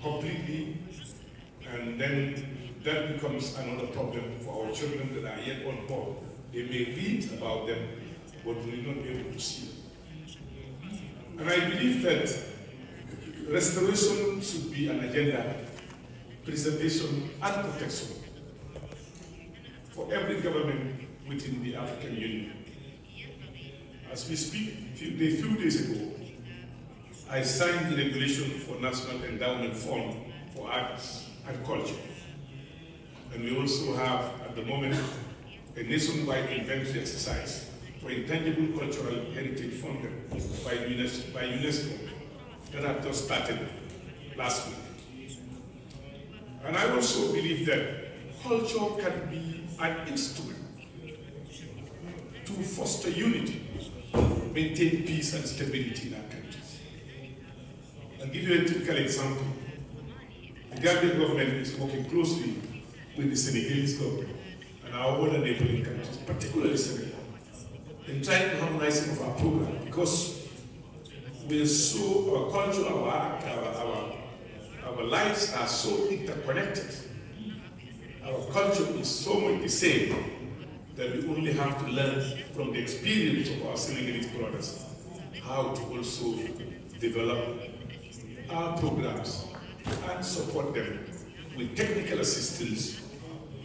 completely, and then that becomes another problem for our children that are yet on board. They may read about them, but will not be able to see them. And I believe that restoration should be an agenda, preservation and protection for every government within the African Union. As we speak, a few days ago, I signed the regulation for National Endowment Fund for Arts and Culture. And we also have, at the moment, a nationwide inventory exercise for intangible cultural heritage funded by UNESCO that have just started last week. And I also believe that culture can be an instrument to foster unity, maintain peace and stability in our countries. I'll give you a typical example. The Gambian government is working closely with the Senegalese government and our other neighboring countries, particularly Senegal, in trying to harmonize some of our program, because we're so, our culture, our art, our lives are so interconnected. Our culture is so much the same that we only have to learn from the experience of our Senegalese brothers how to also develop our programs and support them with technical assistance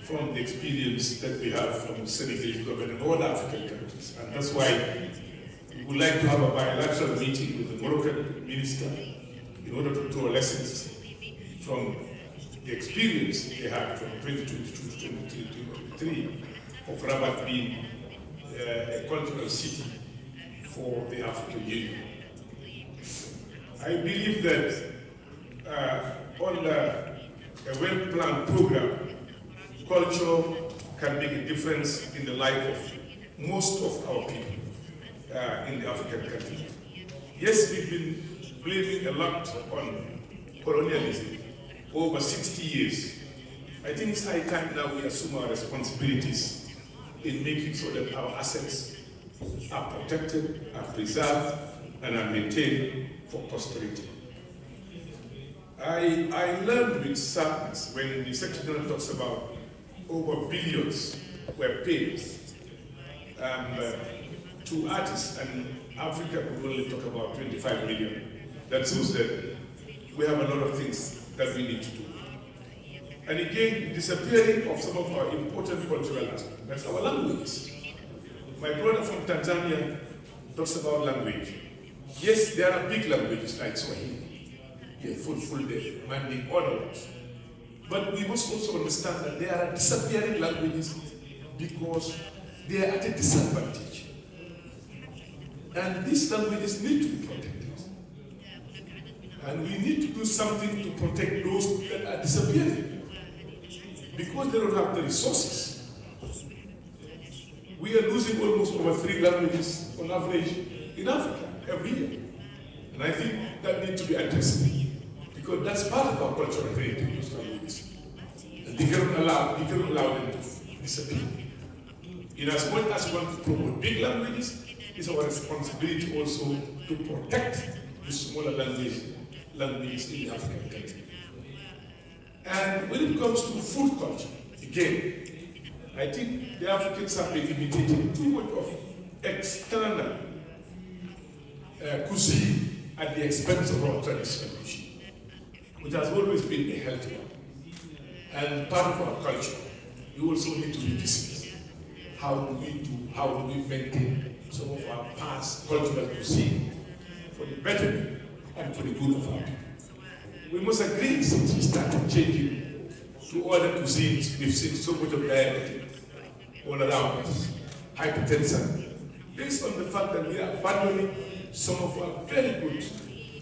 from the experience that we have from the Senegalese government and all African countries. And that's why we would like to have a bilateral meeting with the Moroccan minister in order to draw lessons from the experience they had from 2022 to 2023 of Rabat being a cultural city for the African Union. I believe that on a well-planned program, culture can make a difference in the life of most of our people in the African country. Yes, we've been blaming a lot on colonialism over 60 years. I think it's high time now we assume our responsibilities in making sure that our assets are protected, are preserved, and are maintained for posterity. I learned with sadness when the Secretary General talks about over billions were paid to artists, and Africa could only talk about 25 million. That shows that we have a lot of things that we need to do. And again, disappearing of some of our important cultural aspects, that's our languages. My brother from Tanzania talks about language. Yes, there are big languages like Swahili, Fulfulde, Manding, other ones. But we must also understand that there are disappearing languages because they are at a disadvantage. And these languages need to be protected. And we need to do something to protect those that are disappearing because they don't have the resources. We are losing almost over 3 languages on average in Africa every year. And I think that needs to be addressed because that's part of our cultural heritage, those languages. And we cannot allow them to disappear. In as much as we want to promote big languages, it's our responsibility also to protect the smaller languages in the African country. And when it comes to food culture, again, I think the Africans have been imitating too much of external cuisine at the expense of our traditional cuisine, which has always been a healthy one. And part of our culture, we also need to revisit how do we maintain some of our past cultural cuisine for the betterment and for the good of our people. We must agree, since we started changing to other cuisines, we've seen so much of diabetes all around us, hypertension, based on the fact that we are abandoning some of our very good,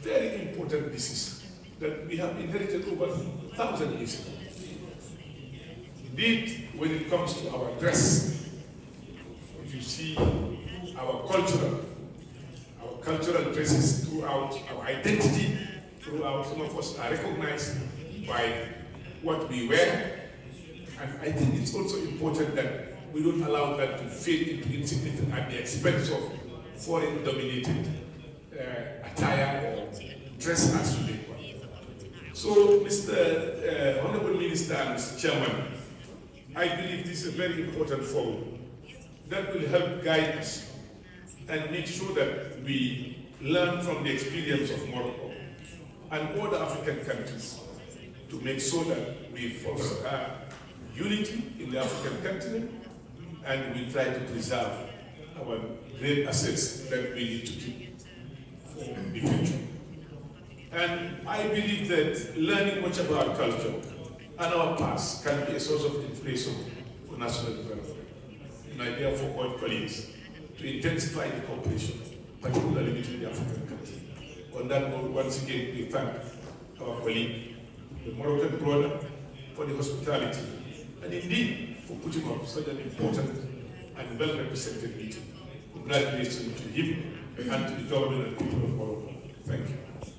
very important dishes that we have inherited over 1,000 years ago. Indeed, when it comes to our dress, if you see our cultural dresses throughout our identity, throughout some of us are recognized by what we wear. And I think it's also important that we don't allow that to fade into insignificance at the expense of foreign-dominated attire or dress as we make one. So, Mr. Honorable Minister and Mr. Chairman, I believe this is a very important forum that will help guide us and make sure that we learn from the experience of Morocco and other African countries to make sure that we foster unity in the African continent and we try to preserve our great assets that we need to keep for the future. And I believe that learning much about our culture and our past can be a source of inspiration for national development. And I therefore urge colleagues to intensify the cooperation, particularly between the African countries. On that note, once again, we thank our colleague, the Moroccan brother, for the hospitality, and indeed for putting up such an important and well-represented meeting. Congratulations to him and to the government and people of Morocco. Thank you.